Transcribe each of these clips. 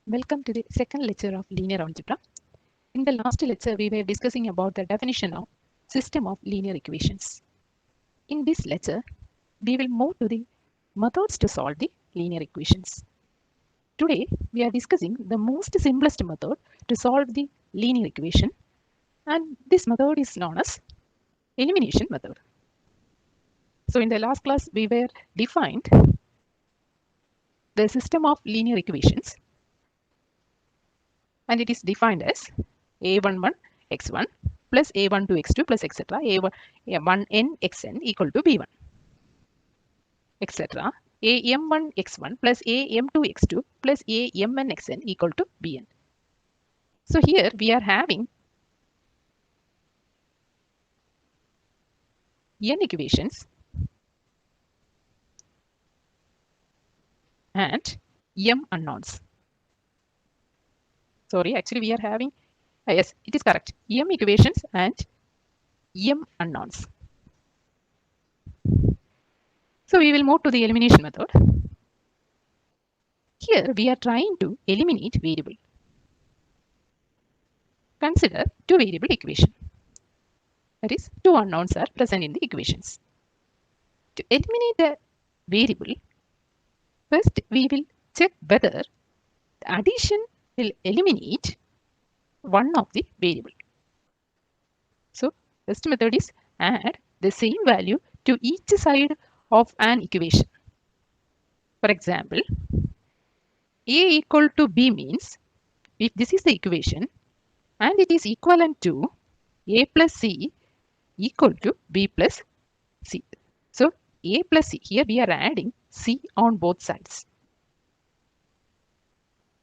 Welcome to the second lecture of linear algebra. In the last lecture, we were discussing about the definition of system of linear equations. In this lecture, we will move to the methods to solve the linear equations. Today, we are discussing the most simplest method to solve the linear equation, and this method is known as elimination method. So in the last class, we were defined the system of linear equations, and it is defined as a11 x1 plus a12 x2 plus etc. a1n xn equal to b1 etc. am1 x1 plus am2 x2 plus amn xn equal to bn. So here we are having n equations and m unknowns. Sorry, actually we are having, yes, it is correct, m equations and m unknowns. So we will move to the elimination method. Here we are trying to eliminate variable. Consider two variable equation. That is, two unknowns are present in the equations. To eliminate the variable, first we will check whether the addition will eliminate one of the variable. So first method is add the same value to each side of an equation. For example, a equal to b means if this is the equation and it is equivalent to a plus c equal to b plus c. So a plus c, here we are adding c on both sides.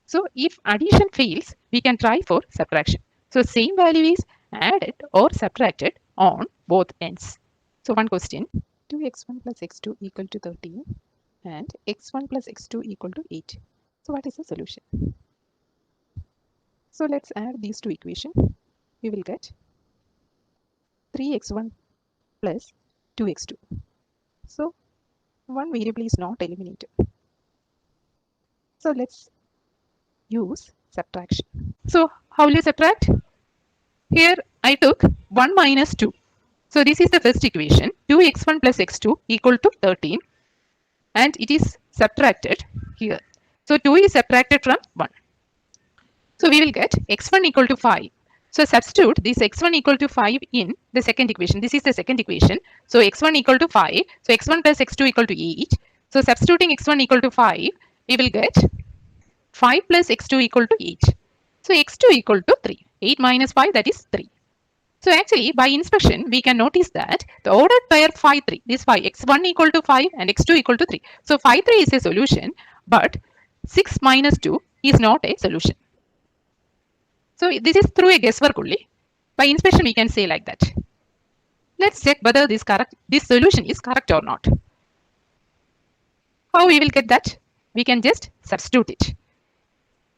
So if addition fails, we can try for subtraction. So same value is added or subtracted on both ends. So one question, 2x1 plus x2 equal to 13 and x1 plus x2 equal to 8. So what is the solution? So let's add these two equations. We will get 3x1 plus 2x2. So one variable is not eliminated. So let's use subtraction. So how will you subtract? Here I took 1 minus 2. So this is the first equation, 2x1 plus x2 equal to 13, and it is subtracted here. So 2 is subtracted from 1. So we will get x1 equal to 5. So substitute this x1 equal to 5 in the second equation. This is the second equation. So x1 equal to 5. So x1 plus x2 equal to 8. So substituting x1 equal to 5, we will get 5 plus x2 equal to 8. So x2 equal to 3. 8 minus 5, that is 3. So actually by inspection, we can notice that the ordered pair 5, 3, this 5, x1 equal to 5 and x2 equal to 3. So 5, 3 is a solution, but 6 minus 2 is not a solution. So this is through a guesswork only. By inspection, we can say like that. Let's check whether this solution is correct or not. How we will get that? We can just substitute it.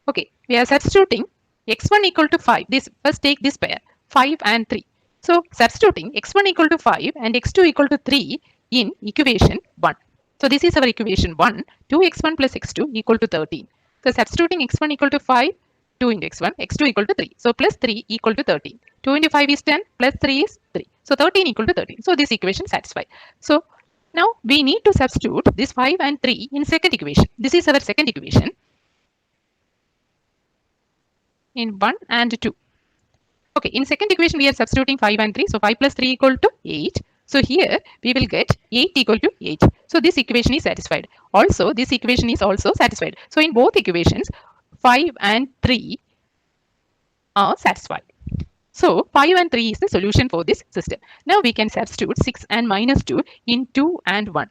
Okay, we are substituting x1 equal to 5. This first take this pair 5 and 3. So substituting x1 equal to 5 and x2 equal to 3 in equation 1. So this is our equation 1. 2x1 plus x2 equal to 13. So substituting x1 equal to 5, 2 into x1, x2 equal to 3. So plus 3 equal to 13. 2 into 5 is 10, plus 3 is 3. So 13 equal to 13. So this equation satisfied. So now we need to substitute this 5 and 3 in second equation. This is our second equation in 1 and 2. Okay, in second equation we are substituting 5 and 3. So 5 plus 3 equal to 8. So here we will get 8 equal to 8. So this equation is satisfied. Also this equation is also satisfied. So in both equations 5 and 3 are satisfied. So 5 and 3 is the solution for this system. Now we can substitute 6 and minus 2 in 2 and 1.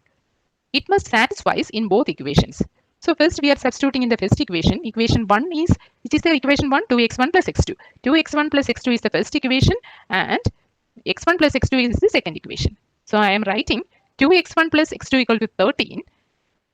It must satisfy in both equations. So first we are substituting in the first equation. Equation 1 is, which is the equation 1, 2x1 plus x2. 2x1 plus x2 is the first equation and x1 plus x2 is the second equation. So I am writing 2x1 plus x2 equal to 13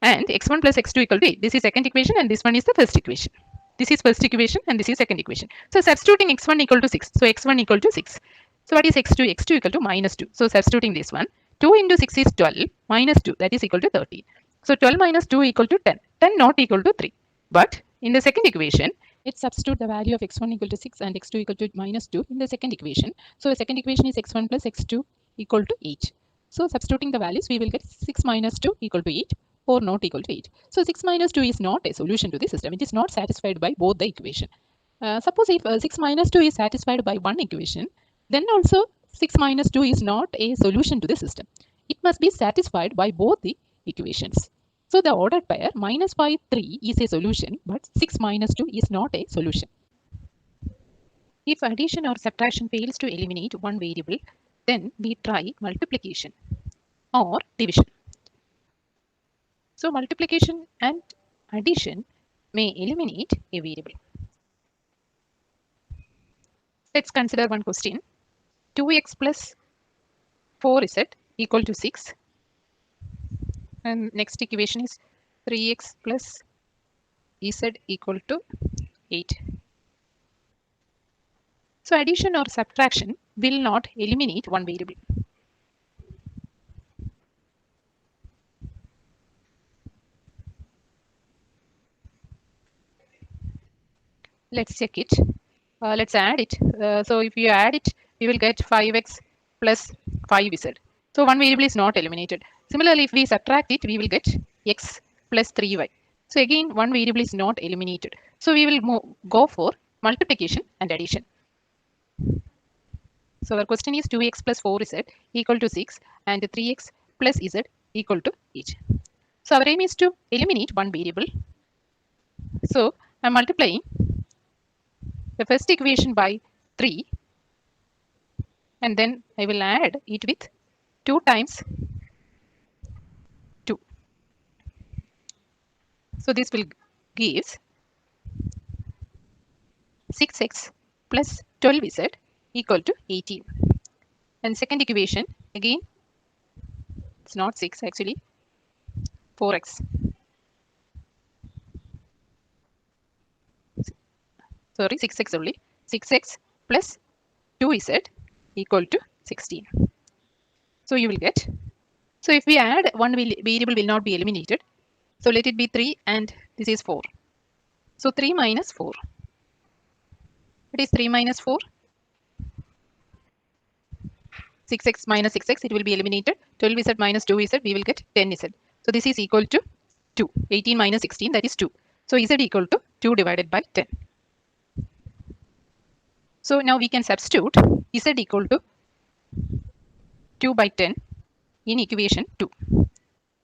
and x1 plus x2 equal to 8. This is second equation and this one is the first equation. This is first equation and this is second equation. So substituting x1 equal to 6. So x1 equal to 6. So what is x2? x2 equal to minus 2. So substituting this one. 2 into 6 is 12 minus 2, that is equal to 13. So 12 minus 2 equal to 10. 10 not equal to 3. But In the second equation, let's substitute the value of x1 equal to 6 and x2 equal to minus 2 in the second equation. So the second equation is x1 plus x2 equal to 8. So substituting the values, we will get 6 minus 2 equal to 8 or not equal to 8. So 6 minus 2 is not a solution to the system. It is not satisfied by both the equation. Suppose if 6 minus 2 is satisfied by one equation, then also 6 minus 2 is not a solution to the system. It must be satisfied by both the equations. So the ordered pair minus 5, 3 is a solution, but 6 minus 2 is not a solution. If addition or subtraction fails to eliminate one variable, then we try multiplication or division. So multiplication and addition may eliminate a variable. Let's consider one question. 2x plus 4z equal to 6. And next equation is 3x plus z equal to 8. So addition or subtraction will not eliminate one variable. Let's check it. Let's add it. So if you add it, we will get 5x plus 5z. So one variable is not eliminated. Similarly, if we subtract it, we will get x plus 3y. So again, one variable is not eliminated. So we will go for multiplication and addition. So our question is 2x plus 4z equal to 6 and 3x plus z equal to 8. So our aim is to eliminate one variable. So I'm multiplying the first equation by 3 and then I will add it with 2 times 2. So this will give 6x plus 12z equal to 18. And second equation, again, it's not 6 actually, 4x. Sorry, 6x only. 6x plus 2z equal to 16. So you will get, so if we add, one variable will not be eliminated. So let it be 3 and this is 4. So 3 minus 4. It is 3 minus 4. 6x minus 6x, it will be eliminated. 12z minus 2z, we will get 10z. So this is equal to 2. 18 minus 16, that is 2. So z equal to 2 divided by 10. So now we can substitute z equal to 2 by 10 in equation 2.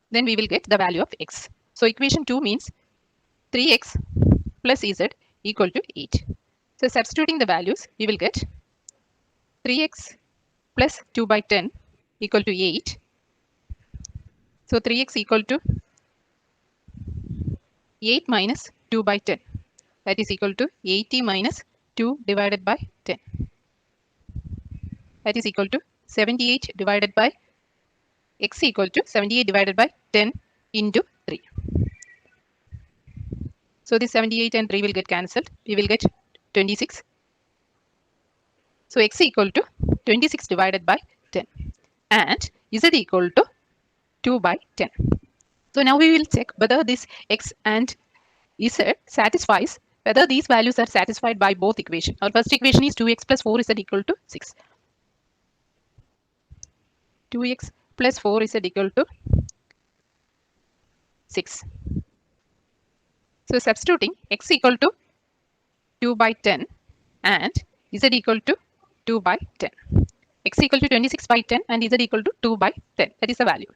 Then we will get the value of x. So equation 2 means 3x plus z equal to 8. So substituting the values, we will get 3x plus 2 by 10 equal to 8. So 3x equal to 8 minus 2 by 10. That is equal to 80 minus 2 divided by 10. That is equal to 78 divided by x equal to 78 divided by 10 into 3. So this 78 and 3 will get cancelled. We will get 26. So x equal to 26 divided by 10 and z equal to 2 by 10. So now we will check whether this x and z satisfies, whether these values are satisfied by both equations. Our first equation is 2x plus 4z equal to 6. 2x plus 4z equal to 6. So substituting x equal to 2 by 10 and z equal to 2 by 10. X equal to 26 by 10 and z equal to 2 by 10. That is the value.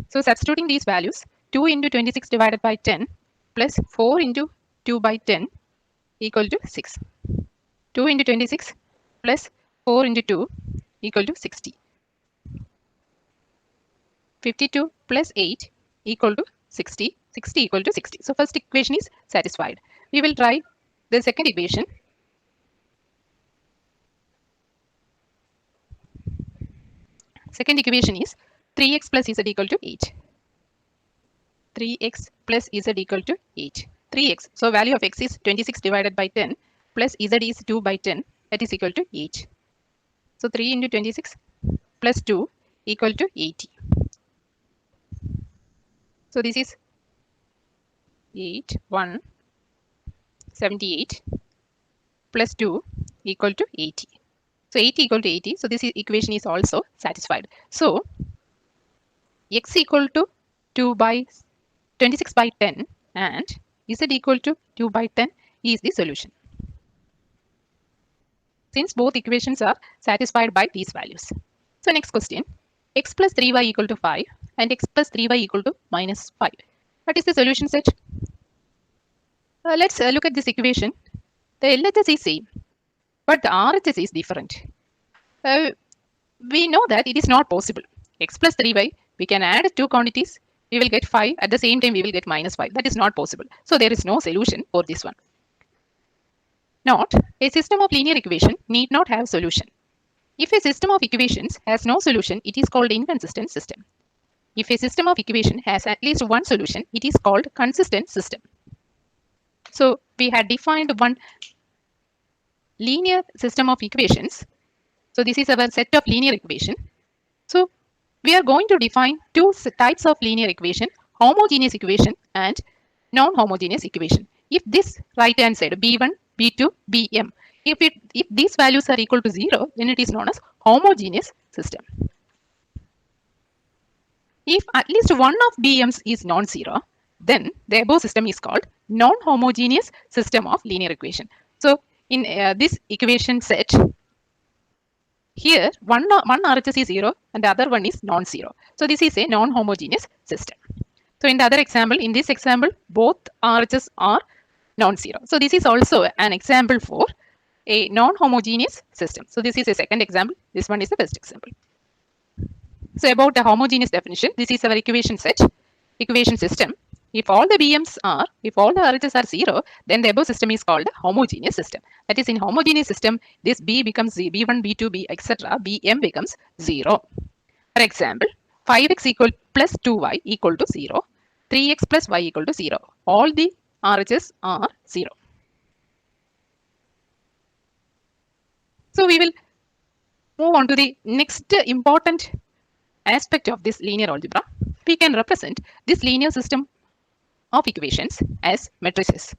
So substituting these values, 2 into 26 divided by 10 plus 4 into 2 by 10 equal to 6. 2 into 26 plus 4 into 2 equal to 60. 52 plus 8 equal to 60. 60 equal to 60. So first equation is satisfied. We will try the second equation. Second equation is 3x plus z equal to 8. 3x plus z equal to 8. 3x. So value of x is 26 divided by 10 plus z is 2 by 10. That is equal to 8. So 3 into 26 plus 2 equal to 80. So this is 8, 1, 78 plus 2 equal to 80. So 80 equal to 80. So this equation is also satisfied. So x equal to 2 by 26 by 10 and z equal to 2 by 10 is the solution. Since both equations are satisfied by these values. So next question, x plus 3y equal to 5 and x plus 3y equal to minus 5. What is the solution set? Let's look at this equation. The LHS is same, but the RHS is different. We know that it is not possible. X plus 3y, we can add two quantities, we will get 5. At the same time, we will get minus 5. That is not possible. So there is no solution for this one. Note, a system of linear equation need not have solution. If a system of equations has no solution, it is called inconsistent system. If a system of equation has at least one solution, it is called consistent system. So we had defined one linear system of equations. So this is our set of linear equation. So we are going to define two types of linear equation, homogeneous equation and non-homogeneous equation. If this right hand side b1, b2, bm, if these values are equal to 0, then it is known as homogeneous system. If at least one of bm's is non-zero, then the above system is called non-homogeneous system of linear equation. So in this equation set, here one RHS is 0 and the other one is non-zero. So this is a non-homogeneous system. So in the other example, in this example, both RHS are non-zero. So this is also an example for a non-homogeneous system. So this is a second example. This one is the first example. So about the homogeneous definition, this is our equation set, equation system. If all the RHS are 0, then the above system is called a homogeneous system. That is, in homogeneous system, this B becomes B1, B2, B, etc. Bm becomes 0. For example, 5x equal plus 2y equal to 0, 3x plus y equal to 0. All the RHS are 0. So we will move on to the next important aspect of this linear algebra. We can represent this linear system of equations as matrices.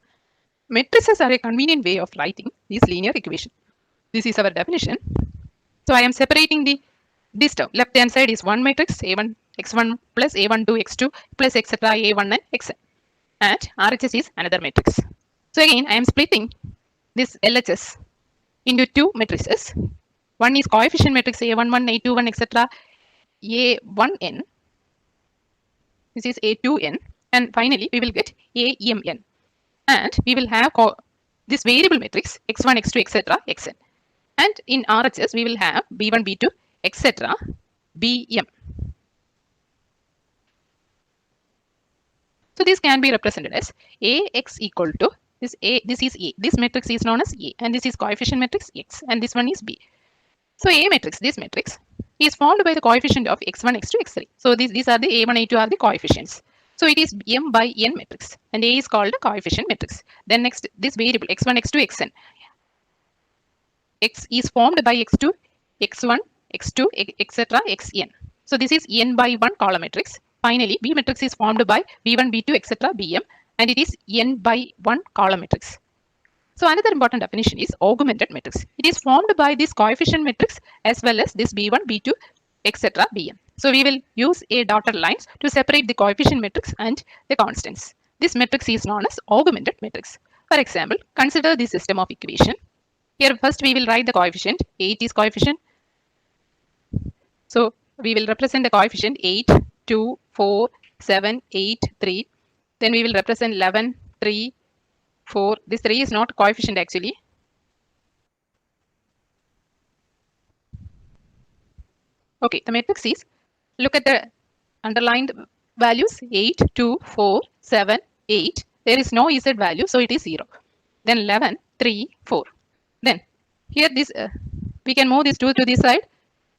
Matrices are a convenient way of writing these linear equations. This is our definition. So I am separating this term. Left hand side is one matrix A1 x1 plus A1 2 x2 plus etc. A1 and xn. And RHS is another matrix. So again I am splitting this LHS into two matrices. One is coefficient matrix A11, A21, etc. A1n. This is A2n. And finally, we will get AMN. And we will have this variable matrix x1, x2, etc. xn. And in RHS, we will have b1, b2, etc. bm. So this can be represented as Ax equal to this A. This is A. This matrix is known as A, and this is coefficient matrix X, and this one is B. So A matrix, this matrix, is formed by the coefficient of x1, x2, x3. So these are the A1, A2 are the coefficients. So it is m by n matrix, and A is called a coefficient matrix. Then next, this variable x1, x2, xn. X is formed by x2, x1, x2, etc. xn. So this is n by 1 column matrix. Finally, B matrix is formed by b1, b2, etc. bm, and it is n by 1 column matrix. So another important definition is augmented matrix. It is formed by this coefficient matrix as well as this b1, b2, etc. bm. So we will use a dotted lines to separate the coefficient matrix and the constants. This matrix is known as augmented matrix. For example, consider the system of equation. Here first we will write the coefficient. 8 is coefficient. So we will represent the coefficient 8, 2, 4, 7, 8, 3. Then we will represent 11, 3, 4. This 3 is not coefficient actually. Okay, the matrix is, look at the underlined values 8, 2, 4, 7, 8. There is no Z value, so it is 0. Then 11, 3, 4. Then here this we can move this 2 to this side.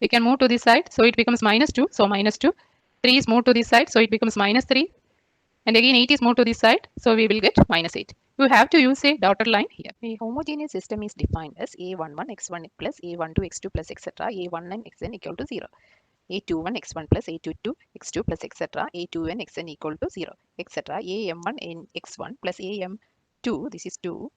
We can move to this side, so it becomes minus 2. So minus 2. 3 is moved to this side, so it becomes minus 3. And again 8 is moved to this side, so we will get minus 8. You have to use a dotted line here. A homogeneous system is defined as A11 x1 plus A12 x2 plus etc. A19 xn equal to 0. A21 x1 plus A22 x2 plus etc. A2n xn equal to 0, etc. AM1 n x1 plus AM2, this is 2,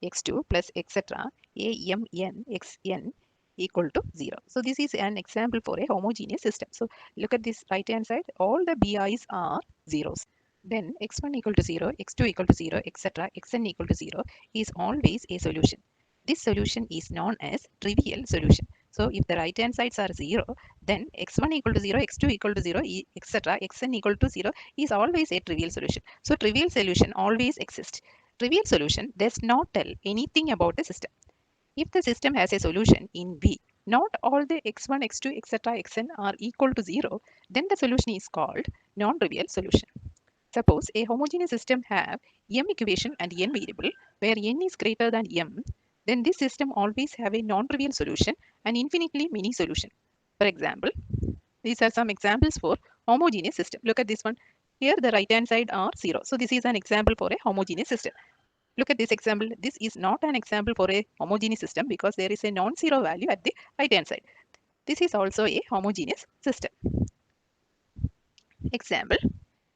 x2 plus etc. amn xn equal to 0. So this is an example for a homogeneous system. So look at this right hand side, all the bi's are zeros. Then x1 equal to 0, x2 equal to 0, etc. xn equal to 0 is always a solution. This solution is known as trivial solution. So if the right hand sides are 0, then x1 equal to 0, x2 equal to 0, etc. xn equal to 0 is always a trivial solution. So trivial solution always exists. Trivial solution does not tell anything about the system. If the system has a solution in V, not all the x1, x2, etc. xn are equal to 0, then the solution is called non-trivial solution. Suppose a homogeneous system have m equation and n variable where n is greater than m, then this system always have a non-trivial solution and infinitely many solution. For example, these are some examples for homogeneous system. Look at this one. Here the right hand side are 0. So this is an example for a homogeneous system. Look at this example. This is not an example for a homogeneous system because there is a non-zero value at the right hand side. This is also a homogeneous system. Example,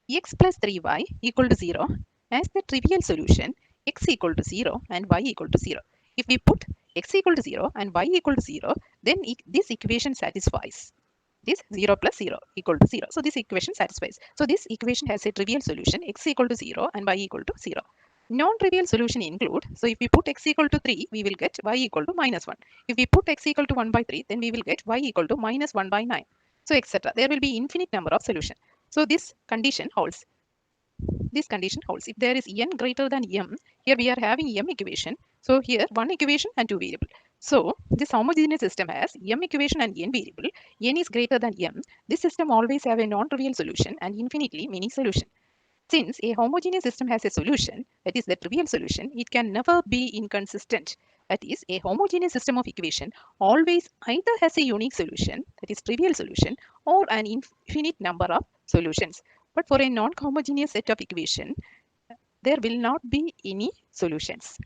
x plus 3y equal to 0 as the trivial solution x equal to 0 and y equal to 0. If we put x equal to 0 and y equal to 0, then this equation satisfies. This 0 plus 0 equal to 0. So this equation satisfies. So this equation has a trivial solution x equal to 0 and y equal to 0. Non-trivial solution include, so if we put x equal to 3, we will get y equal to minus 1. If we put x equal to 1 by 3, then we will get y equal to minus 1 by 9. So etc. There will be infinite number of solutions. So this condition holds. This condition holds. If there is n greater than m, here we are having m equation. So here one equation and two variable. So this homogeneous system has m equation and n variable. N is greater than m. This system always have a non-trivial solution and infinitely many solution. Since a homogeneous system has a solution, that is the trivial solution, it can never be inconsistent. That is, a homogeneous system of equation always either has a unique solution, that is trivial solution, or an infinite number of solutions. But for a non-homogeneous set of equation, there will not be any solutions.